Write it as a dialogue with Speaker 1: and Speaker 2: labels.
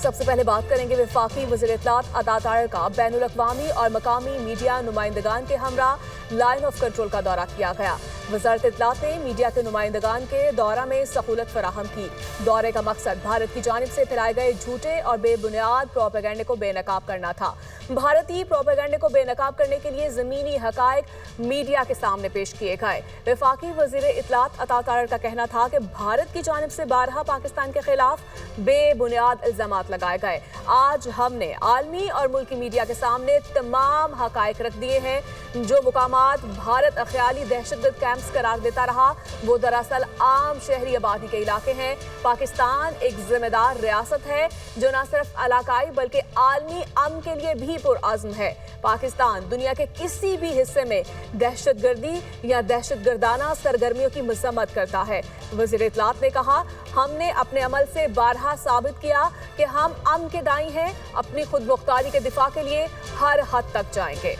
Speaker 1: सबसे पहले बात करेंगे वफाकी वज़ीर इत्तलात अता ताहिर का बैनुल अक़वामी और मकामी मीडिया नुमाइंदगान के हमरा लाइन ऑफ कंट्रोल का दौरा किया गया। वज़ारत इत्तलात ने मीडिया के नुमाइंदगान के दौरा में सहूलत फराहम की। दौरे का मकसद भारत की जानिब से फैलाए गए झूठे और बेबुनियाद प्रोपेगेंडे को बेनकाब करना था। भारतीय प्रोपेगेंडे को बेनकाब करने के लिए ज़मीनी हक़ाइक़ मीडिया के सामने पेश किए गए। वफाकी वज़ीर इत्तलात अता ताहिर का कहना था कि भारत की जानिब से बारहा पाकिस्तान के खिलाफ बेबुनियाद इल्ज़ामात लगाए गए। आज हमने आलमी और मुल्की मीडिया के सामने तमाम हक़ाइक़ रख दिए हैं। जो मुकामात भारत ख़याली दहशतगर्द कैंप्स करार देता रहा वो दरअसल आम शहरी आबादी के इलाके हैं। पाकिस्तान एक जिम्मेदार रियासत है जो न सिर्फ इलाकाई बल्कि आलमी अमन के लिए भी पुरअज़्म है। पाकिस्तान दुनिया के किसी भी हिस्से में दहशतगर्दी या दहशतगर्दाना सरगर्मियों की मज़म्मत करता है। वज़ीर इत्तलात ने कहा, हमने अपने अमल से बारहा साबित किया कि हम अमन के दाई हैं। अपनी खुद मुख्तारी के दिफा के लिए हर हद तक जाएंगे।